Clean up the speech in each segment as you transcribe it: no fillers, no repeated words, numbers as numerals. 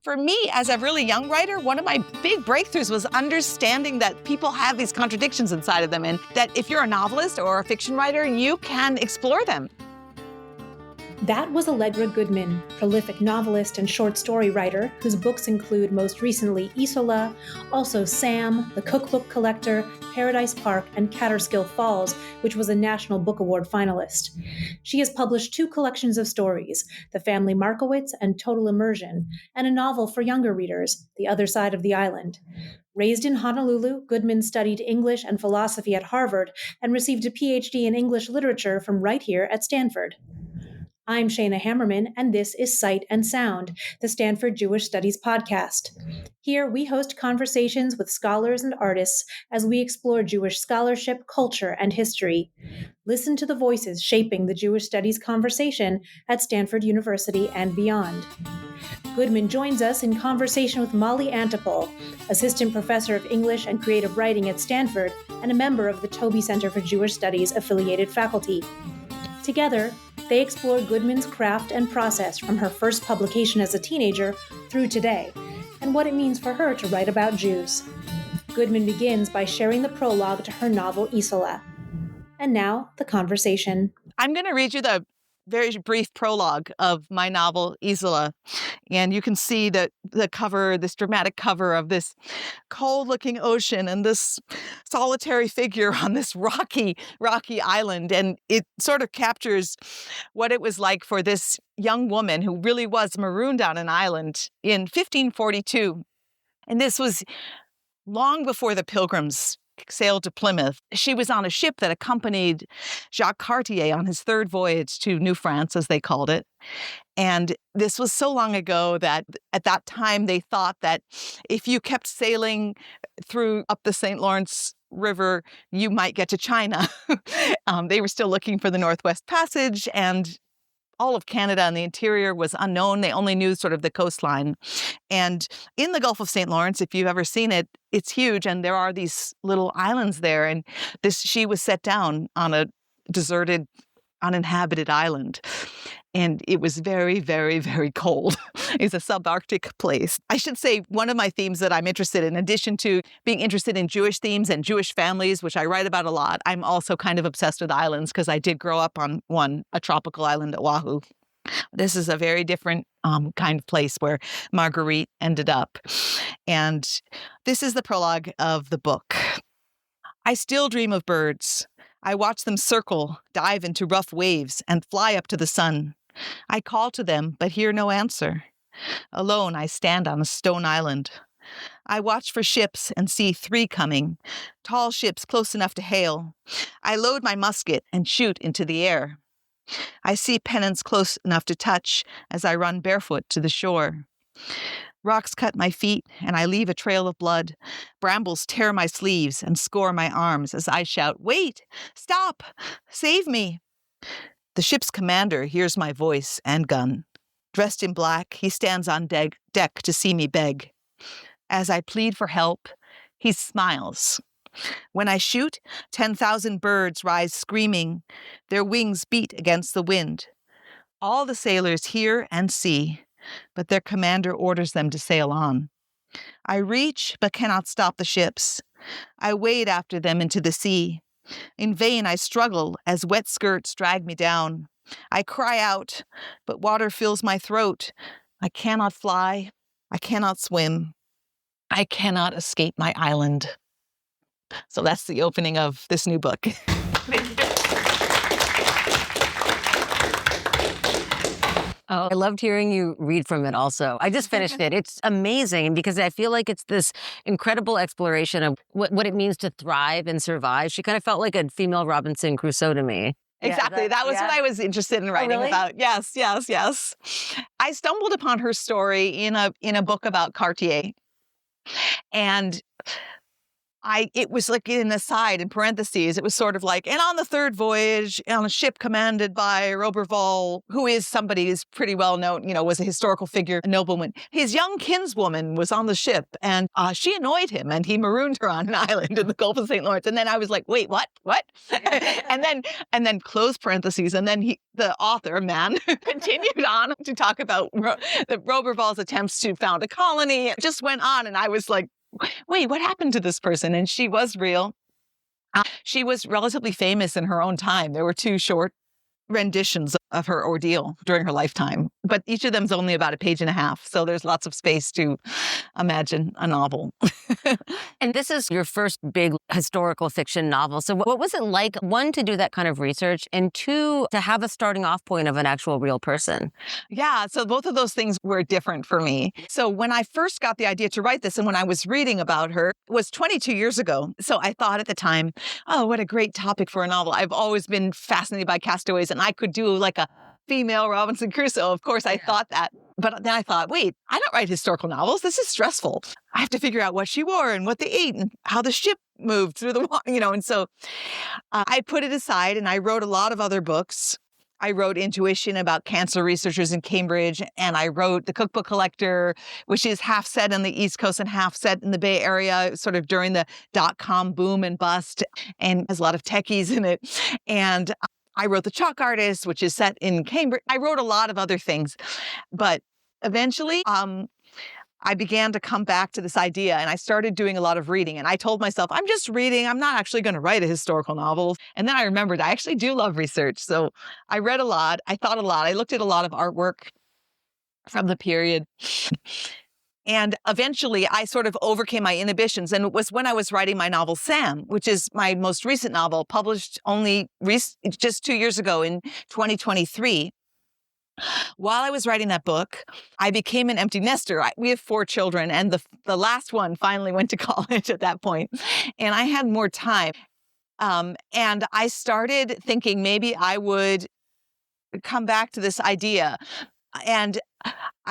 For me, as a really young writer, one of my big breakthroughs was understanding that people have these contradictions inside of them, and that if you're a novelist or a fiction writer, you can explore them. That was Allegra Goodman, prolific novelist and short story writer, whose books include most recently Isola, also Sam, The Cookbook Collector, Paradise Park, and Catterskill Falls, which was a National Book Award finalist. She has published 2 collections of stories, The Family Markowitz and Total Immersion, and a novel for younger readers, The Other Side of the Island. Raised in Honolulu, Goodman studied English and philosophy at Harvard and received a PhD in English literature from right here at Stanford. I'm Shayna Hammerman, and this is Cite and Sound, the Stanford Jewish Studies podcast. Here, we host conversations with scholars and artists as we explore Jewish scholarship, culture, and history. Listen to the voices shaping the Jewish studies conversation at Stanford University and beyond. Goodman joins us in conversation with Molly Antopol, Assistant Professor of English and Creative Writing at Stanford and a member of the Toby Center for Jewish Studies affiliated faculty. Together, they explore Goodman's craft and process from her first publication as a teenager through today, and what it means for her to write about Jews. Goodman begins by sharing the prologue to her novel Isola. And now, the conversation. I'm going to read you the very brief prologue of my novel Isola, and you can see the cover, this dramatic cover of this cold-looking ocean and this solitary figure on this rocky island, and it sort of captures what it was like for this young woman who really was marooned on an island in 1542, and this was long before the Pilgrims sailed to Plymouth. She was on a ship that accompanied Jacques Cartier on his 3rd voyage to New France, as they called it. And this was so long ago that at that time they thought that if you kept sailing up the St. Lawrence River, you might get to China. They were still looking for the Northwest Passage, and all of Canada and the interior was unknown. They only knew sort of the coastline. And in the Gulf of St. Lawrence, if you've ever seen it, it's huge. And there are these little islands there. And she was set down on a deserted, uninhabited island. And it was very, very, very cold. It's a subarctic place. I should say one of my themes that I'm interested in addition to being interested in Jewish themes and Jewish families, which I write about a lot, I'm also kind of obsessed with islands because I did grow up on a tropical island at Oahu. This is a very different kind of place where Marguerite ended up. And this is the prologue of the book. I still dream of birds. I watch them circle, dive into rough waves, and fly up to the sun. I call to them, but hear no answer. Alone, I stand on a stone island. I watch for ships and see 3 coming, tall ships close enough to hail. I load my musket and shoot into the air. I see pennants close enough to touch as I run barefoot to the shore. Rocks cut my feet, and I leave a trail of blood. Brambles tear my sleeves and score my arms as I shout, "Wait! Stop! Save me!" The ship's commander hears my voice and gun. Dressed in black, he stands on deck to see me beg. As I plead for help, he smiles. When I shoot, 10,000 birds rise screaming. Their wings beat against the wind. All the sailors hear and see, but their commander orders them to sail on. I reach, but cannot stop the ships. I wade after them into the sea. In vain I struggle as wet skirts drag me down. I cry out, but water fills my throat. I cannot fly. I cannot swim. I cannot escape my island. So that's the opening of this new book. Oh, I loved hearing you read from it also. I just finished it. It's amazing because I feel like it's this incredible exploration of what it means to thrive and survive. She kind of felt like a female Robinson Crusoe to me. Exactly. That was what I was interested in writing about. Yes. I stumbled upon her story in a book about Cartier. And it was like in aside in parentheses. It was sort of like, and on the third voyage on a ship commanded by Roberval, who is somebody who's pretty well known, was a historical figure, a nobleman. His young kinswoman was on the ship, and she annoyed him, and he marooned her on an island in the Gulf of St. Lawrence. And then I was like, wait, what? and then close parentheses, and then the author, a man, continued on to talk about Roberval's attempts to found a colony. It just went on, and I was like, wait, what happened to this person? And she was real. She was relatively famous in her own time. There were 2 short renditions of her ordeal during her lifetime, but each of them's only about a page and a half. So there's lots of space to imagine a novel. And this is your first big historical fiction novel. So what was it like, 1, to do that kind of research, and 2, to have a starting off point of an actual real person? Yeah, so both of those things were different for me. So when I first got the idea to write this, and when I was reading about her, it was 22 years ago. So I thought at the time, oh, what a great topic for a novel. I've always been fascinated by castaways, and I could do like a female Robinson Crusoe. Of course, I thought that. But then I thought, wait, I don't write historical novels. This is stressful. I have to figure out what she wore and what they ate and how the ship moved through the water, And so I put it aside, and I wrote a lot of other books. I wrote Intuition about cancer researchers in Cambridge, and I wrote The Cookbook Collector, which is half set on the East Coast and half set in the Bay Area, sort of during the dot-com boom and bust, and has a lot of techies in it. And I wrote The Chalk Artist, which is set in Cambridge. I wrote a lot of other things, but eventually, I began to come back to this idea, and I started doing a lot of reading. And I told myself, I'm just reading. I'm not actually going to write a historical novel. And then I remembered I actually do love research. So I read a lot. I thought a lot. I looked at a lot of artwork from the period. And eventually, I sort of overcame my inhibitions. And it was when I was writing my novel, Sam, which is my most recent novel, published only just 2 years ago in 2023. While I was writing that book, I became an empty nester. We have 4 children, and the last one finally went to college at that point, and I had more time. And I started thinking maybe I would come back to this idea. And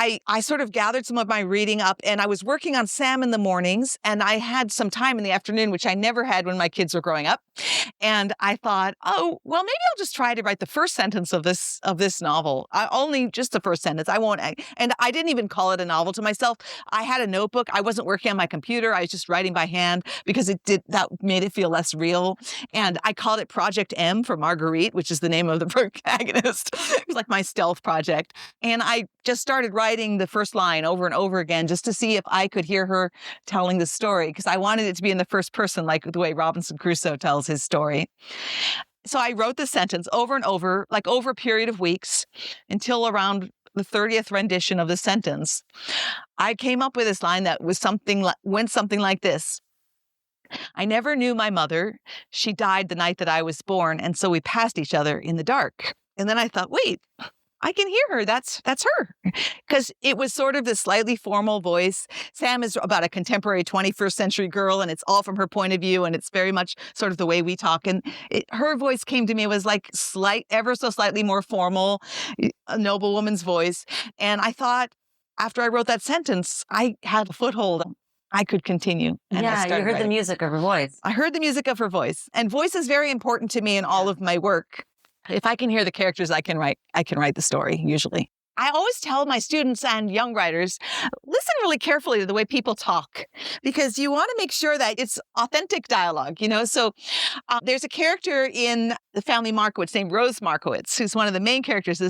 I sort of gathered some of my reading up, and I was working on Sam in the mornings, and I had some time in the afternoon, which I never had when my kids were growing up. And I thought, oh, well, maybe I'll just try to write the first sentence of this novel. Only just the first sentence. I won't. And I didn't even call it a novel to myself. I had a notebook. I wasn't working on my computer. I was just writing by hand because that made it feel less real. And I called it Project M for Marguerite, which is the name of the protagonist. It was like my stealth project. And I just started writing the first line over and over again just to see if I could hear her telling the story, because I wanted it to be in the first person, like the way Robinson Crusoe tells his story. So I wrote the sentence over and over, like over a period of weeks, until around the 30th rendition of the sentence. I came up with this line that went something like this. I never knew my mother. She died the night that I was born, and so we passed each other in the dark. And then I thought, wait, I can hear her. That's her. Because it was sort of this slightly formal voice. Sam is about a contemporary 21st century girl, and it's all from her point of view, and it's very much sort of the way we talk. And her voice came to me, was like ever so slightly more formal, a noblewoman's voice. And I thought, after I wrote that sentence, I had a foothold. I could continue. And yeah, you heard the music of her voice. I heard the music of her voice. And voice is very important to me in all of my work. If I can hear the characters, I can write the story, usually. I always tell my students and young writers, listen really carefully to the way people talk, because you want to make sure that it's authentic dialogue, So there's a character in The Family Markowitz named Rose Markowitz, who's one of the main characters.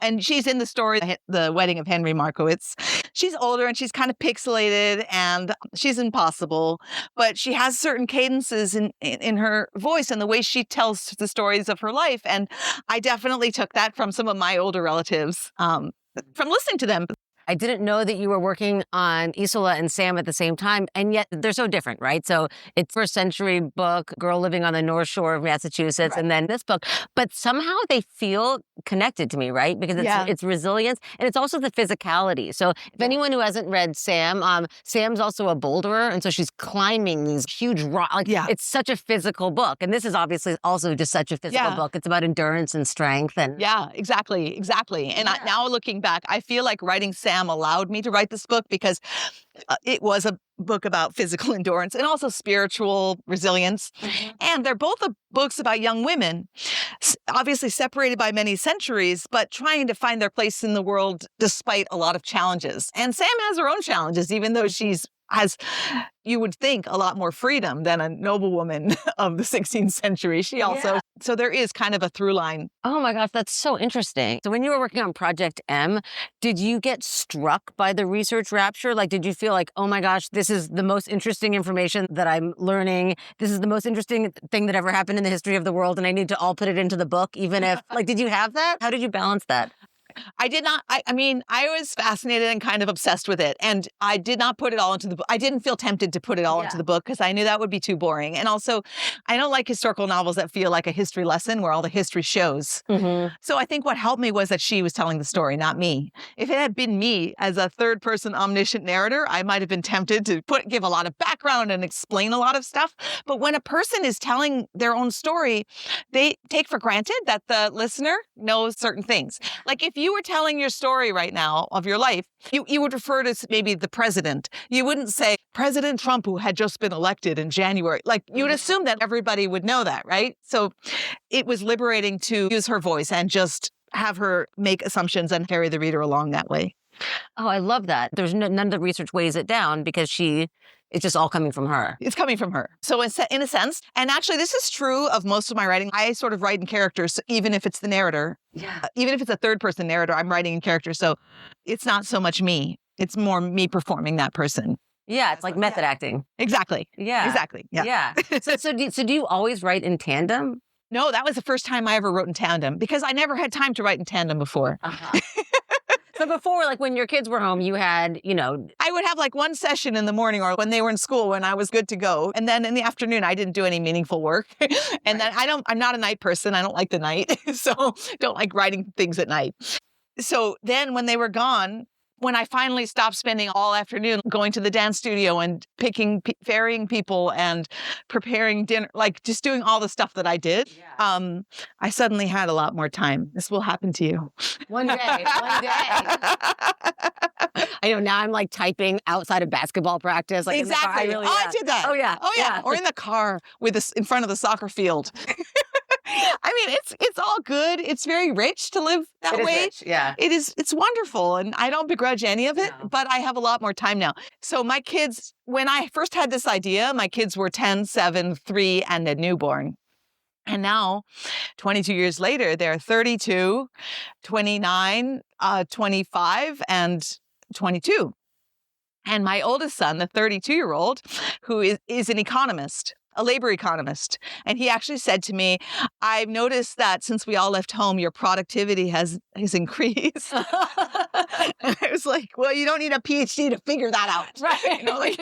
And she's in the story, The Wedding of Henry Markowitz. She's older and she's kind of pixelated and she's impossible, but she has certain cadences in her voice and the way she tells the stories of her life. And I definitely took that from some of my older relatives. From listening to them. I didn't know that you were working on Isola and Sam at the same time, and yet they're so different, right? So it's first century book, girl living on the North Shore of Massachusetts, right. And then this book. But somehow they feel connected to me, right? Because it's resilience, and it's also the physicality. So if anyone who hasn't read Sam, Sam's also a boulderer, and so she's climbing these huge rocks. It's such a physical book, and this is obviously also just such a physical book. It's about endurance and strength. And yeah, exactly. And now looking back, I feel like writing Sam allowed me to write this book because It was a book about physical endurance and also spiritual resilience. And they're both books about young women, obviously separated by many centuries, but trying to find their place in the world despite a lot of challenges. And Sam has her own challenges, even though has, you would think, a lot more freedom than a noblewoman of the 16th century. She also, so there is kind of a through line. Oh my gosh, that's so interesting. So when you were working on Project M, did you get struck by the research rapture? Like, did you feel like, oh my gosh, this is the most interesting information that I'm learning. This is the most interesting thing that ever happened in the history of the world, and I need to all put it into the book, even if, like, did you have that? How did you balance that? I did not. I mean, I was fascinated and kind of obsessed with it. And I did not put it all into the book. I didn't feel tempted to put it all into the book because I knew that would be too boring. And also, I don't like historical novels that feel like a history lesson where all the history shows. So I think what helped me was that she was telling the story, not me. If it had been me as a third person omniscient narrator, I might have been tempted to give a lot of background and explain a lot of stuff. But when a person is telling their own story, they take for granted that the listener knows certain things. Like if you were telling your story right now of your life, you would refer to maybe the president. You wouldn't say President Trump, who had just been elected in January. Like you would assume that everybody would know that, right? So it was liberating to use her voice and just have her make assumptions and carry the reader along that way. Oh, I love that. There's none of the research weighs it down because it's just all coming from her. It's coming from her. So in a sense, and actually this is true of most of my writing, I sort of write in characters, even if it's the narrator. Yeah. Even if it's a third person narrator, I'm writing in character. So it's not so much me. It's more me performing that person. Yeah, it's like method acting. Exactly. Yeah. Exactly. Yeah. So do you always write in tandem? No, that was the first time I ever wrote in tandem because I never had time to write in tandem before. So before, like when your kids were home, you had, I would have like one session in the morning or when they were in school when I was good to go. And then in the afternoon, I didn't do any meaningful work. And then I'm not a night person. I don't like the night. So don't like writing things at night. So then when they were gone, when I finally stopped spending all afternoon going to the dance studio and ferrying people and preparing dinner, like just doing all the stuff that I did, I suddenly had a lot more time. This will happen to you. One day. I know now I'm like typing outside of basketball practice. Like exactly. In the car, I did that. Oh yeah. Or in the car in front of the soccer field. I mean, it's all good. It's very rich to live that way. Rich, yeah. It's wonderful. And I don't begrudge any of it, but I have a lot more time now. So my kids, when I first had this idea, my kids were 10, 7, 3, and a newborn. And now, 22 years later, they're 32, 29, 25, and 22. And my oldest son, the 32-year-old, who is an economist, a labor economist. And he actually said to me, I've noticed that since we all left home, your productivity has increased. And I was like, well, you don't need a PhD to figure that out. Right.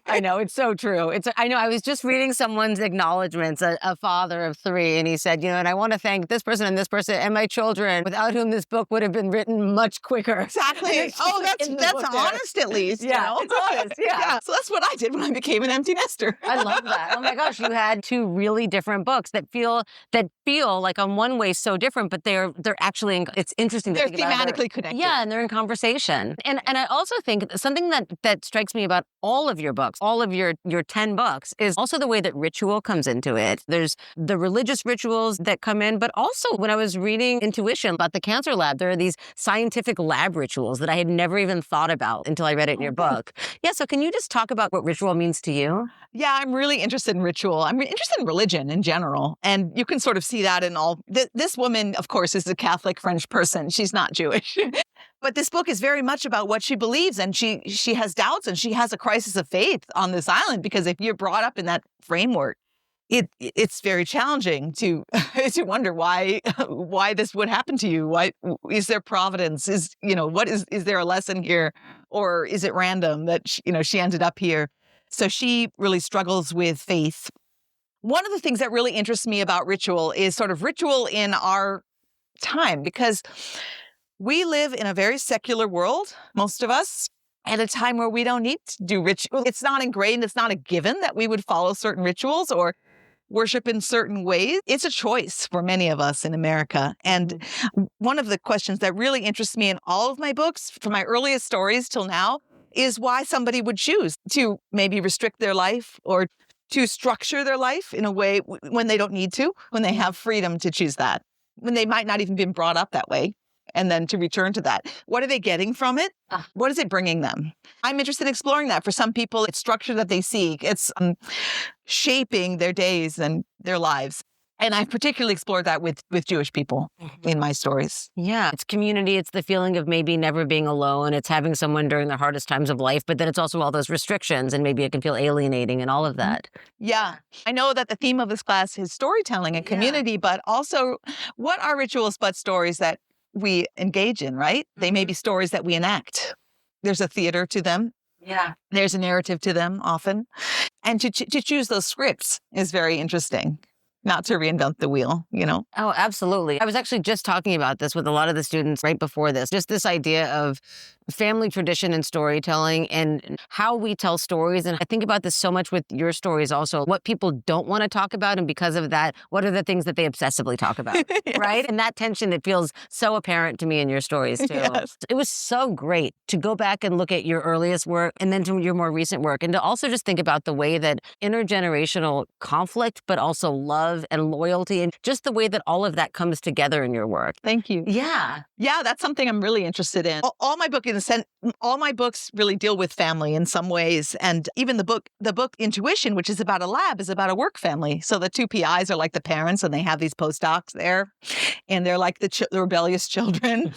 I know, it's so true. I know, I was just reading someone's acknowledgments, a father of 3, and he said, and I want to thank this person and my children, without whom this book would have been written much quicker. Exactly. Oh, that's honest at least. Yeah, it's honest, yeah. So that's what I did when I became an empty nester. I love that. Oh my gosh, you had 2 really different books that feel like on one way so different, but they're actually, it's interesting to they're think about. They're thematically connected. Yeah, and they're in conversation. And I also think something that strikes me about all of your books, all of your 10 books, is also the way that ritual comes into it. There's the religious rituals that come in, but also when I was reading Intuition about the Cancer Lab, there are these scientific lab rituals that I had never even thought about until I read it in your book. Yeah, so can you just talk about what ritual means to you? Yeah, I'm really interested in ritual. I'm interested in religion in general. And you can sort of see that in all. This woman, of course, is a Catholic French person. She's not Jewish. But this book is very much about what she believes. And she has doubts and she has a crisis of faith on this island, because if you're brought up in that framework, it's very challenging to wonder why this would happen to you. Why is there providence? Is there a lesson here, or is it random that she ended up here? So she really struggles with faith. One of the things that really interests me about ritual is sort of ritual in our time, because we live in a very secular world, most of us, at a time where we don't need to do ritual. It's not ingrained. It's not a given that we would follow certain rituals, or worship in certain ways. It's a choice for many of us in America. And one of the questions that really interests me in all of my books, from my earliest stories till now, is why somebody would choose to maybe restrict their life or to structure their life in a way when they don't need to, when they have freedom to choose that, when they might not even been brought up that way, and then to return to that. What are they getting from it? What is it bringing them? I'm interested in exploring that. For some people, it's structure that they seek. It's shaping their days and their lives. And I particularly explored that with Jewish people in my stories. Yeah. It's community. It's the feeling of maybe never being alone. It's having someone during the hardest times of life, but then it's also all those restrictions and maybe it can feel alienating and all of that. Yeah. I know that the theme of this class is storytelling and community, but also what are rituals but stories that we engage in, right? They may be stories that we enact. There's a theater to them. Yeah. There's a narrative to them often. And to choose those scripts is very interesting. Not to reinvent the wheel, you know? Oh, absolutely. I was actually just talking about this with a lot of the students right before this, just this idea of family tradition and storytelling and how we tell stories. And I think about this so much with your stories also, what people don't want to talk about. And because of that, what are the things that they obsessively talk about, Yes. right? And that tension, it feels so apparent to me in your stories too. Yes. It was so great to go back and look at your earliest work and then to your more recent work. And to also just think about the way that intergenerational conflict, but also love and loyalty and just the way that all of that comes together in your work. Thank you. Yeah. Yeah, that's something I'm really interested in. All my books really deal with family in some ways. And even the book Intuition, which is about a lab, is about a work family. So the two PIs are like the parents and they have these postdocs there. And they're like the rebellious children,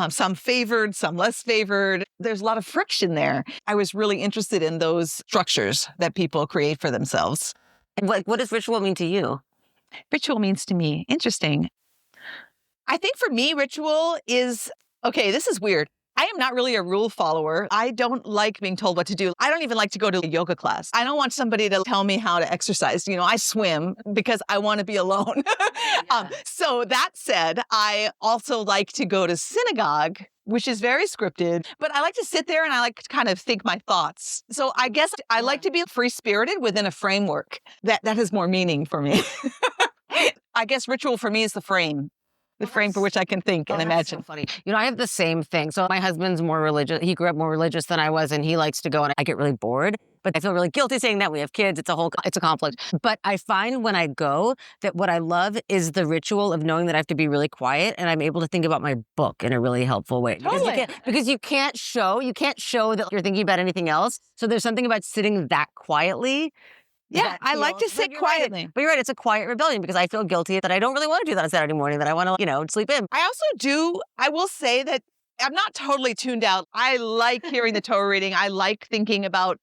some favored, some less favored. There's a lot of friction there. I was really interested in those structures that people create for themselves. And what does ritual mean to you? Ritual means to me, interesting. I think for me, ritual is, okay, this is weird. I am not really a rule follower. I don't like being told what to do. I don't even like to go to a yoga class. I don't want somebody to tell me how to exercise. You know, I swim because I want to be alone. So that said, I also like to go to synagogue, which is very scripted, but I like to sit there and I like to kind of think my thoughts. So I guess I like to be free-spirited within a framework that has more meaning for me. I guess ritual for me is the frame for which I can think and imagine. So funny. You know, I have the same thing. So my husband's more religious. He grew up more religious than I was, and he likes to go, and I get really bored. But I feel really guilty saying that. We have kids. It's a conflict. But I find when I go that what I love is the ritual of knowing that I have to be really quiet, and I'm able to think about my book in a really helpful way. Totally. Because you can't show that you're thinking about anything else. So there's something about sitting that quietly. Yeah, I like to sit quietly. But you're right, it's a quiet rebellion because I feel guilty that I don't really want to do that on Saturday morning, that I want to, sleep in. I will say that I'm not totally tuned out. I like hearing the Torah reading. I like thinking about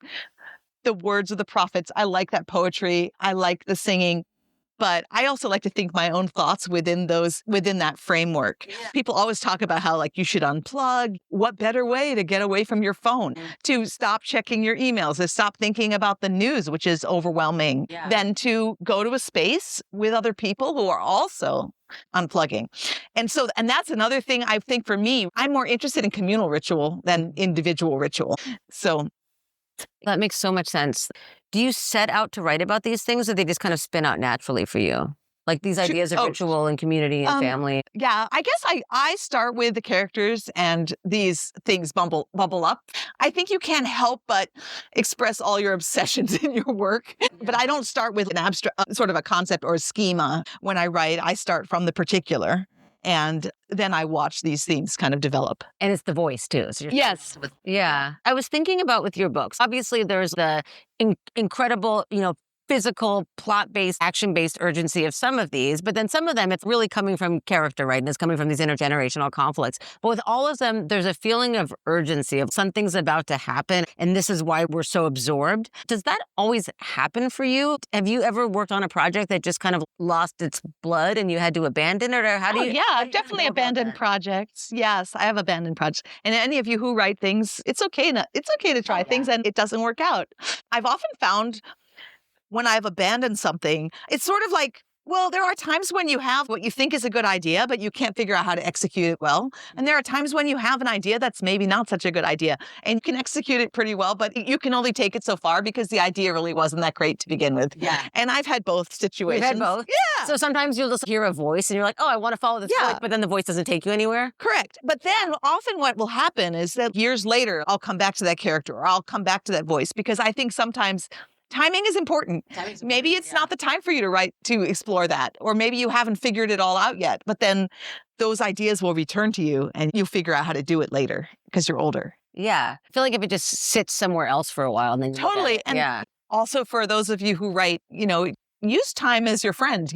the words of the prophets. I like that poetry. I like the singing. But I also like to think my own thoughts within that framework. Yeah. People always talk about how you should unplug. What better way to get away from your phone, to stop checking your emails, to stop thinking about the news, which is overwhelming, than to go to a space with other people who are also unplugging. And that's another thing I think for me, I'm more interested in communal ritual than individual ritual. So that makes so much sense. Do you set out to write about these things, or they just kind of spin out naturally for you? Like these ideas of ritual and community and family? Yeah, I guess I start with the characters and these things bubble up. I think you can't help but express all your obsessions in your work. But I don't start with an abstract, sort of a concept or a schema. When I write, I start from the particular. And then I watch these themes kind of develop. And it's the voice too. So yes. Yeah. I was thinking about with your books, obviously there's the incredible, physical, plot-based, action-based urgency of some of these, but then some of them, it's really coming from character, right? And it's coming from these intergenerational conflicts. But with all of them, there's a feeling of urgency, of something's about to happen, and this is why we're so absorbed. Does that always happen for you? Have you ever worked on a project that just kind of lost its blood and you had to abandon it? Or how do you? Yeah, I've definitely abandoned projects. Yes, I have abandoned projects. And any of you who write things, it's okay to try things and it doesn't work out. I've often found when I've abandoned something, it's sort of like Well, there are times when you have what you think is a good idea, but you can't figure out how to execute it well. And there are times when you have an idea that's maybe not such a good idea and you can execute it pretty well, but you can only take it so far because the idea really wasn't that great to begin with. Yeah. And I've had both situations. You've had both? Yeah. So sometimes you'll just hear a voice and you're like, oh, I want to follow this voice, but then the voice doesn't take you anywhere? Correct. But then often what will happen is that years later, I'll come back to that character or I'll come back to that voice because I think sometimes timing is important. Maybe it's not the time for you to explore that, or maybe you haven't figured it all out yet, but then those ideas will return to you and you'll figure out how to do it later because you're older. Yeah. I feel like if it just sits somewhere else for a while and then you look at Totally. it. And yeah. also for those of you who write, use time as your friend,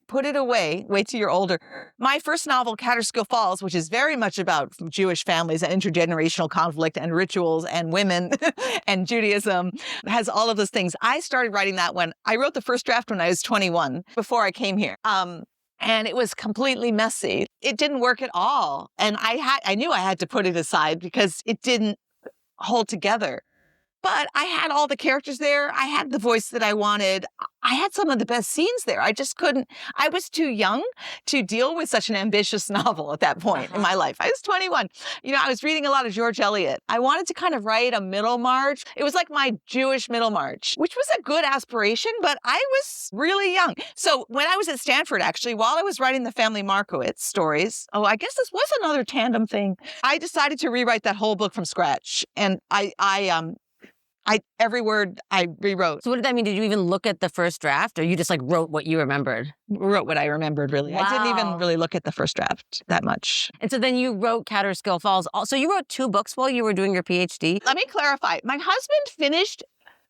put it away, wait till you're older. My first novel, Catterskill Falls, which is very much about Jewish families and intergenerational conflict and rituals and women and Judaism, has all of those things. I started writing that when I wrote the first draft when I was 21, before I came here. And it was completely messy. It didn't work at all. And I knew I had to put it aside because it didn't hold together. But I had all the characters there. I had the voice that I wanted. I had some of the best scenes there. I just couldn't. I was too young to deal with such an ambitious novel at that point in my life. I was 21. I was reading a lot of George Eliot. I wanted to kind of write a Middlemarch. It was like my Jewish Middlemarch, which was a good aspiration, but I was really young. So when I was at Stanford, actually, while I was writing the Family Markowitz stories, I guess this was another tandem thing. I decided to rewrite that whole book from scratch. And every word I rewrote. So what did that mean? Did you even look at the first draft or you just wrote what you remembered? Wrote what I remembered, really. Wow. I didn't even really look at the first draft that much. And so then you wrote Catterskill Falls. So you wrote 2 books while you were doing your PhD? Let me clarify. My husband finished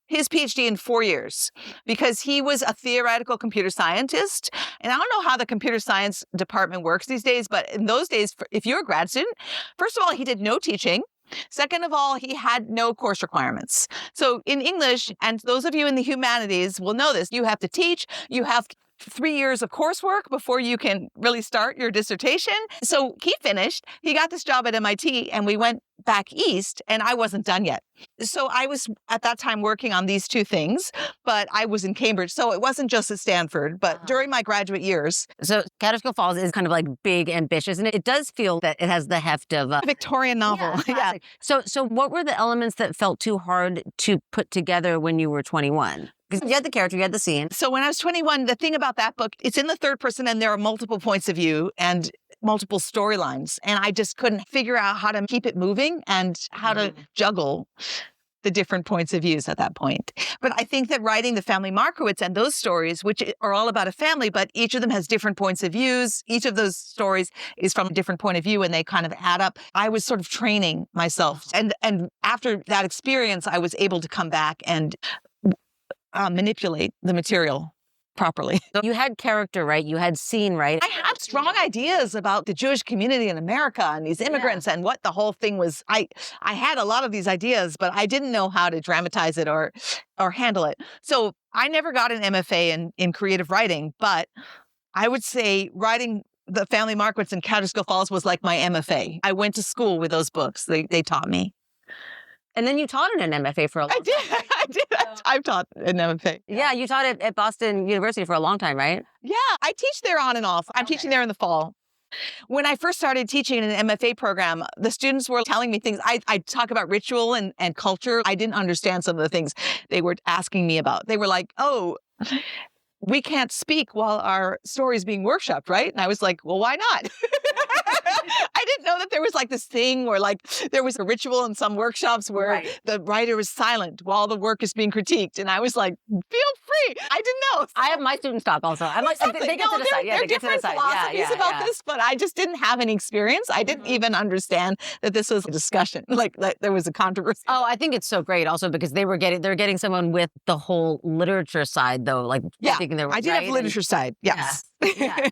his PhD in 4 years because he was a theoretical computer scientist. And I don't know how the computer science department works these days, but in those days, if you're a grad student, first of all, he did no teaching. Second of all, he had no course requirements. So in English, and those of you in the humanities will know this, you have to teach, you have 3 years of coursework before you can really start your dissertation. So he finished, he got this job at MIT, and we went back east, and I wasn't done yet. So I was at that time working on these 2 things, but I was in Cambridge. So it wasn't just at Stanford, but during my graduate years. So Catterskill Falls is kind of big, ambitious, and it does feel that it has the heft of a Victorian novel. Yeah. So what were the elements that felt too hard to put together when you were 21? Because you had the character, you had the scene. So when I was 21, the thing about that book, it's in the third person and there are multiple points of view and multiple storylines. And I just couldn't figure out how to keep it moving and how to juggle the different points of views at that point. But I think that writing the Family Markowitz and those stories, which are all about a family, but each of them has different points of views. Each of those stories is from a different point of view and they kind of add up. I was sort of training myself. And after that experience, I was able to come back and manipulate the material properly. So you had character, right? You had scene, right? I had strong ideas about the Jewish community in America and these immigrants and what the whole thing was. I had a lot of these ideas, but I didn't know how to dramatize it or handle it. So I never got an MFA in creative writing, but I would say writing the Family Markowitz and Catterskill Falls was like my MFA. I went to school with those books. They taught me. And then you taught in an MFA for a long time. I did. I've taught an MFA. Yeah, you taught at Boston University for a long time, right? Yeah, I teach there on and off. I'm teaching there in the fall. When I first started teaching in an MFA program, the students were telling me things. I talk about ritual and culture. I didn't understand some of the things they were asking me about. They were like, oh, we can't speak while our story is being workshopped, right? And I was like, well, why not? I didn't know that there was this thing where there was a ritual in some workshops where the writer was silent while the work is being critiqued. And I was like, feel free. I didn't know. I have my students talk also. I'm exactly. They get to decide. Yeah, there are different philosophies about this, but I just didn't have any experience. I didn't even understand that this was a discussion, that there was a controversy. Oh, I think it's so great also because they're getting someone with the whole literature side though. I did have literature side. Yes. Yeah.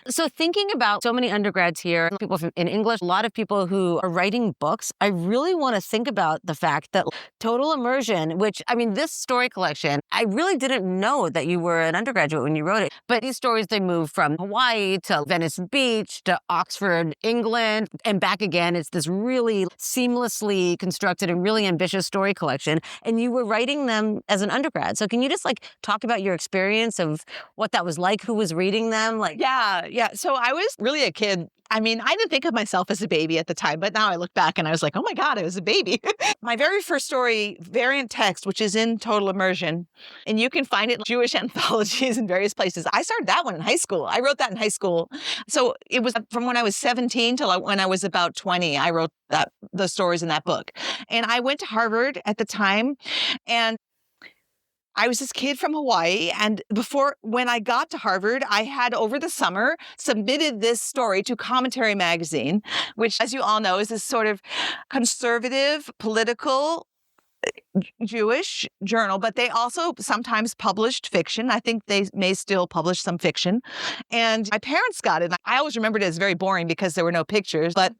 So thinking about so many undergrads here, people in English, a lot of people who are writing books, I really want to think about the fact that total immersion, which, I mean, this story collection, I really didn't know that you were an undergraduate when you wrote it. But these stories, they move from Hawaii to Venice Beach to Oxford, England, and back again. It's this really seamlessly constructed and really ambitious story collection. And you were writing them as an undergrad. So can you just talk about your experience of what that was like? Who was reading them? Yeah. So I was really a kid. I mean, I didn't think of myself as a baby at the time, but now I look back and I was like, oh my God, I was a baby. My very first story, variant text, which is in total immersion, and you can find it in Jewish anthologies in various places. I started that one in high school. I wrote that in high school. So it was from when I was 17 till when I was about 20, I wrote the stories in that book. And I went to Harvard at the time, and I was this kid from Hawaii, and when I got to Harvard, I had over the summer submitted this story to Commentary magazine, which, as you all know, is this sort of conservative, political, Jewish journal, but they also sometimes published fiction. I think they may still publish some fiction. And my parents got it. I always remembered it as very boring because there were no pictures, but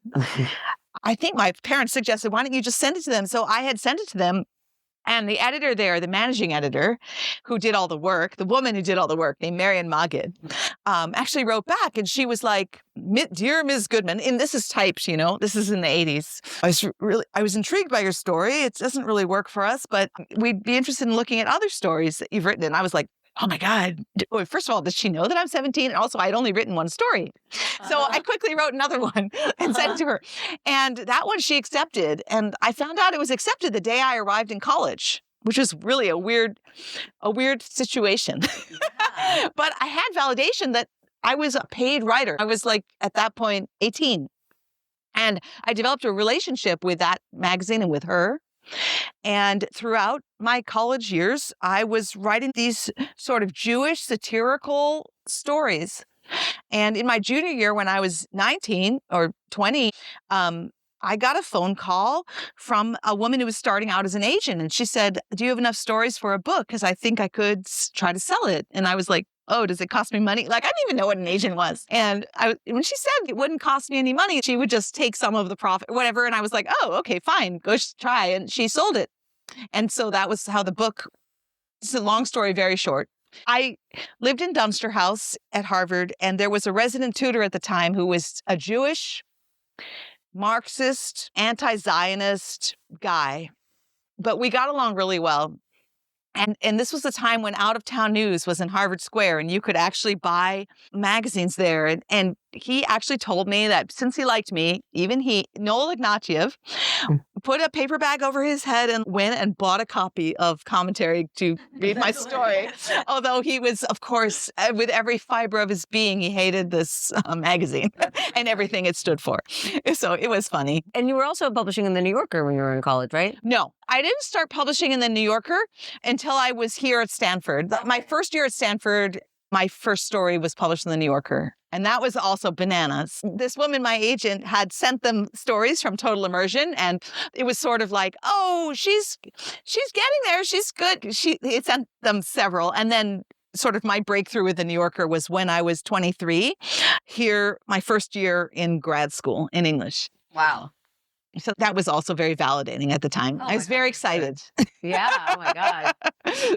I think my parents suggested, why don't you just send it to them? So I had sent it to them. And the editor there, the managing editor who did all the work, the woman who did all the work, named Marian Magid, actually wrote back, and she was like, "Dear Ms. Goodman," and this is typed, this is in the 80s. I was intrigued by your story. It doesn't really work for us, but we'd be interested in looking at other stories that you've written. And I was like, oh my God. First of all, does she know that I'm 17? And also, I'd only written one story. So I quickly wrote another one and sent it to her. And that one she accepted. And I found out it was accepted the day I arrived in college, which was really a weird situation. Yeah. But I had validation that I was a paid writer. I was at that point, 18. And I developed a relationship with that magazine and with her. And throughout my college years, I was writing these sort of Jewish satirical stories. And in my junior year, when I was 19 or 20, I got a phone call from a woman who was starting out as an agent. And she said, do you have enough stories for a book? Because I think I could try to sell it. And I was like, oh, does it cost me money? I didn't even know what an agent was. And when she said it wouldn't cost me any money, she would just take some of the profit or whatever. And I was like, oh, okay, fine, go try. And she sold it. And so that was how the book, it's a long story, very short. I lived in Dunster House at Harvard, and there was a resident tutor at the time who was a Jewish, Marxist, anti-Zionist guy. But we got along really well. And this was the time when Out of Town News was in Harvard Square, and you could actually buy magazines there. And he actually told me that since he liked me, even Noel Ignatieff, put a paper bag over his head and went and bought a copy of Commentary to read my story. Although he was, of course, with every fiber of his being, he hated this magazine and everything it stood for. So it was funny. And you were also publishing in The New Yorker when you were in college, right? No, I didn't start publishing in The New Yorker until I was here at Stanford. My first year at Stanford, my first story was published in The New Yorker. And that was also bananas. This woman, my agent, had sent them stories from Total Immersion. And it was sort of like, oh, she's getting there. She's good. It sent them several. And then sort of my breakthrough with The New Yorker was when I was 23, here, my first year in grad school in English. Wow. So that was also very validating at the time. I was very excited. Yeah. Oh my God.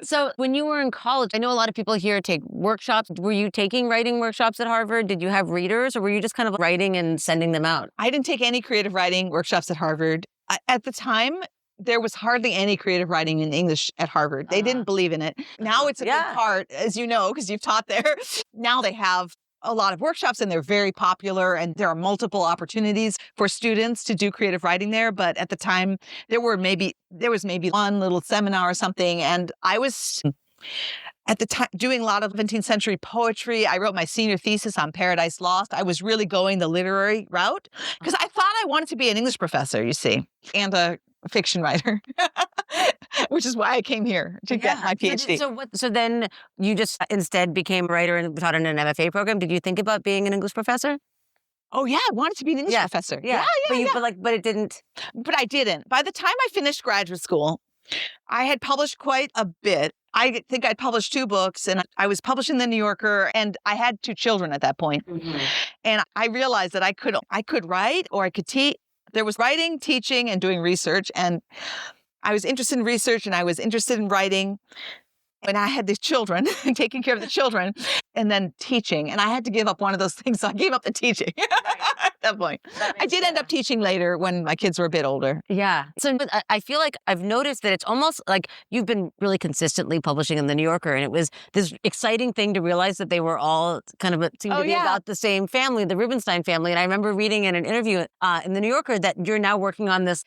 So when you were in college, I know a lot of people here take workshops. Were you taking writing workshops at Harvard? Did you have readers, or were you just kind of writing and sending them out? I didn't take any creative writing workshops at Harvard. At the time, there was hardly any creative writing in English at Harvard. They didn't believe in it. Now it's a big part, as you know, because you've taught there. Now they have a lot of workshops, and they're very popular, and there are multiple opportunities for students to do creative writing there. But at the time, there was maybe one little seminar or something, and I was at the time doing a lot of 17th century poetry. I wrote my senior thesis on Paradise Lost. I was really going the literary route because I thought I wanted to be an English professor, you see, and a fiction writer, which is why I came here to get my PhD. So then you just instead became a writer and taught in an MFA program. Did you think about being an English professor? Oh yeah, I wanted to be an English professor. But it didn't. But I didn't. By the time I finished graduate school, I had published quite a bit. I think I'd published 2 books, and I was published in the New Yorker, and I had 2 children at that point. And I realized that I could write or I could teach. There was writing, teaching, and doing research, and I was interested in research and I was interested in writing. And I had these children, taking care of the children, and then teaching. And I had to give up one of those things. So I gave up the teaching at that point. I did end up teaching later when my kids were a bit older. Yeah. So but I feel like I've noticed that it's almost like you've been really consistently publishing in the New Yorker. And it was this exciting thing to realize that they were all kind of seemed to be about the same family, the Rubenstein family. And I remember reading in an interview in the New Yorker that you're now working on this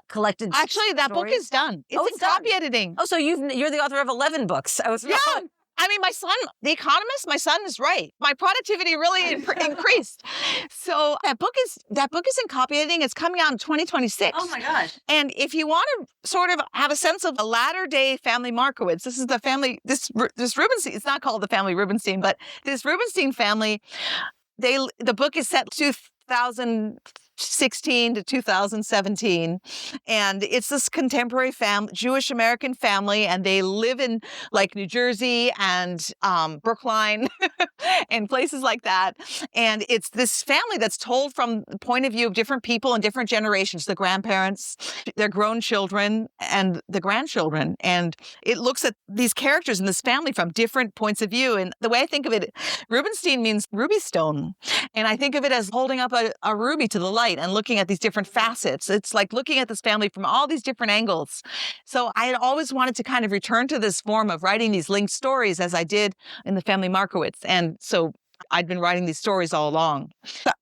collected Actually, that book is done. It's in copy editing. Oh, so you're the author of 11 books. I was wrong. I mean, my son, The Economist, my son is right. My productivity really increased. So that book is in copy editing. It's coming out in 2026. Oh my gosh. And if you want to sort of have a sense of a latter-day family Markowitz, this is the family, this Rubenstein, it's not called the family Rubenstein, but this Rubenstein family, the book is set 2016 to 2017. And it's this contemporary Jewish American family, and they live in like New Jersey and Brookline and places like that. And it's this family that's told from the point of view of different people and different generations, the grandparents, their grown children, and the grandchildren. And it looks at these characters in this family from different points of view. And the way I think of it, Rubenstein means ruby stone. And I think of it as holding up a ruby to the light and looking at these different facets. It's like looking at this family from all these different angles. So I had always wanted to kind of return to this form of writing these linked stories as I did in the family Markowitz. And so I'd been writing these stories all along.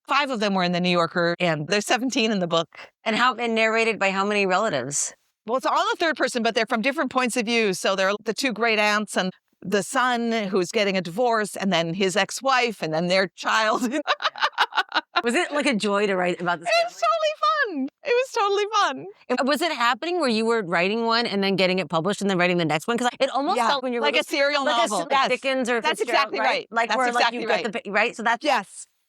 5 of them were in the New Yorker, and there's 17 in the book. And narrated by how many relatives? Well, it's all in the third person, but they're from different points of view. So there are the 2 great aunts and the son who's getting a divorce, and then his ex-wife, and then their child. Was it like a joy to write about this? It was totally fun. It was totally fun. Was it happening where you were writing one and then getting it published and then writing the next one? Because it almost felt when you were like a serial novel. Like Dickens or that's Fitzgerald, exactly right. Like that's where exactly like you right. get the right. So that's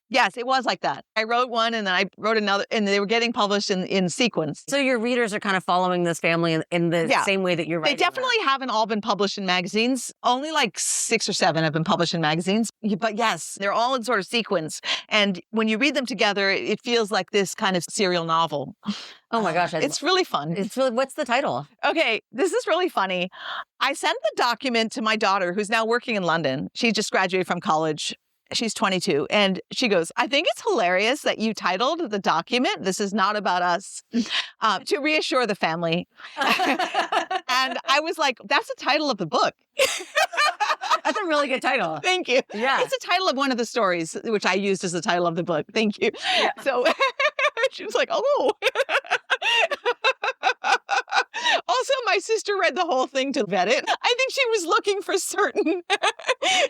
Yes, it was like that. I wrote one and then I wrote another, and they were getting published in sequence. So your readers are kind of following this family in the same way that you're writing. They definitely haven't all been published in magazines. Only like 6 or 7 have been published in magazines. But yes, they're all in sort of sequence. And when you read them together, it feels like this kind of serial novel. Oh my gosh. It's really fun. What's the title? Okay, this is really funny. I sent the document to my daughter, who's now working in London. She just graduated from college. She's 22. And she goes, I think it's hilarious that you titled the document, "This is not about us," to reassure the family. And I was like, that's the title of the book. That's a really good title. Thank you. Yeah. It's the title of one of the stories, which I used as the title of the book. Thank you. Yeah. So she was like, oh. Also, my sister read the whole thing to vet it. I think she was looking for certain.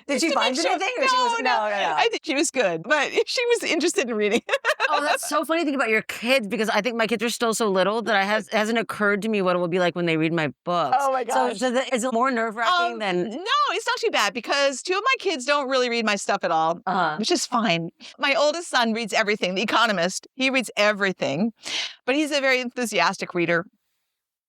Did she find anything? No. I think she was good, but she was interested in reading. Oh, that's so funny to think about your kids, because I think my kids are still so little that it hasn't occurred to me what it will be like when they read my books. Oh my gosh. So is it more nerve-wracking than... No, it's not too bad, because 2 of my kids don't really read my stuff at all, which is fine. My oldest son reads everything. The Economist, he reads everything, but he's a very enthusiastic reader.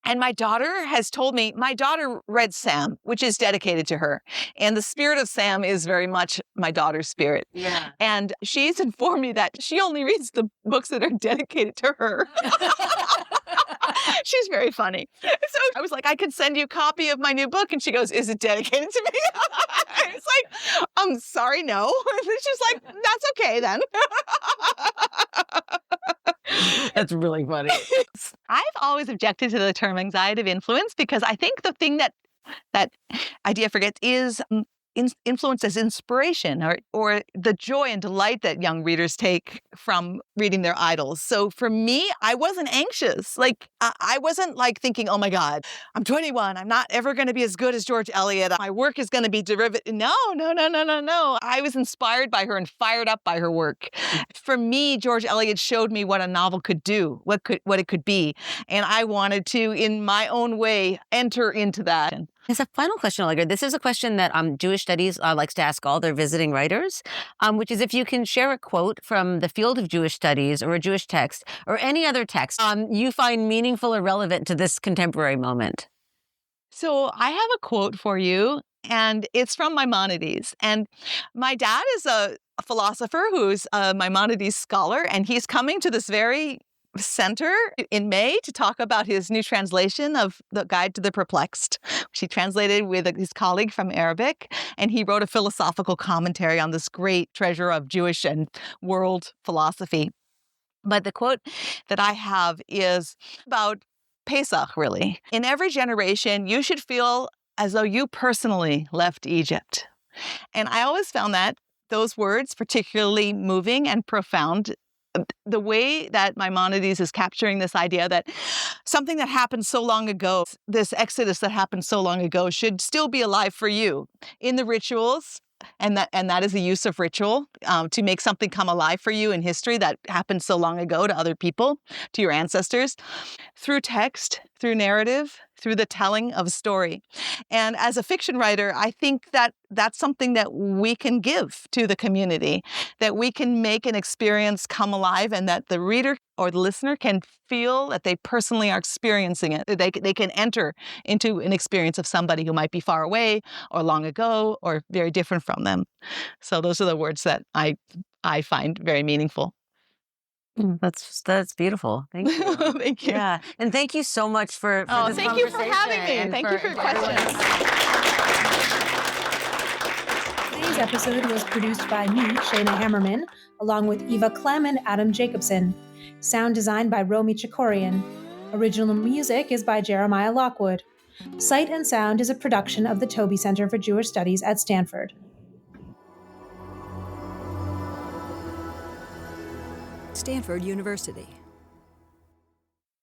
And my daughter has told me, my daughter read Sam, which is dedicated to her. And the spirit of Sam is very much my daughter's spirit. Yeah. And she's informed me that she only reads the books that are dedicated to her. She's very funny. So I was like, I could send you a copy of my new book. And she goes, is it dedicated to me? It's like, I'm sorry, no. She's like, that's okay then. That's really funny. I've always objected to the term anxiety of influence, because I think the thing that idea forgets is influence as inspiration, or the joy and delight that young readers take from reading their idols. So for me, I wasn't anxious. Like, I wasn't like thinking, oh my God, I'm 21. I'm not ever going to be as good as George Eliot. My work is going to be derivative. No. I was inspired by her and fired up by her work. For me, George Eliot showed me what a novel could do, what it could be. And I wanted to, in my own way, enter into that. As a final question, Allegra, this is a question that Jewish Studies likes to ask all their visiting writers, which is if you can share a quote from the field of Jewish studies or a Jewish text or any other text you find meaningful or relevant to this contemporary moment. So I have a quote for you, and it's from Maimonides. And my dad is a philosopher who's a Maimonides scholar, and he's coming to this very center in May to talk about his new translation of the Guide to the Perplexed, which he translated with his colleague from Arabic. And he wrote a philosophical commentary on this great treasure of Jewish and world philosophy. But the quote that I have is about Pesach, really. In every generation, you should feel as though you personally left Egypt. And I always found those words particularly moving and profound. The way that Maimonides is capturing this idea that something that happened so long ago, this exodus that happened so long ago, should still be alive for you in the rituals. And that is the use of ritual to make something come alive for you in history that happened so long ago to other people, to your ancestors, through text, through narrative, through the telling of a story. And as a fiction writer, I think that that's something that we can give to the community, that we can make an experience come alive and that the reader or the listener can feel that they personally are experiencing it. They can enter into an experience of somebody who might be far away or long ago or very different from them. So those are the words that I find very meaningful. That's beautiful. Thank you. Thank you. Yeah, and thank you so much for this thank you for having me. conversation and Thank you for your questions. Today's episode was produced by me, Shayna Hammerman, along with Eva Clem and Adam Jacobson. Sound design by Romy Chikorian. Original music is by Jeremiah Lockwood. Cite and Sound is a production of the Toby Center for Jewish Studies at Stanford. Stanford University.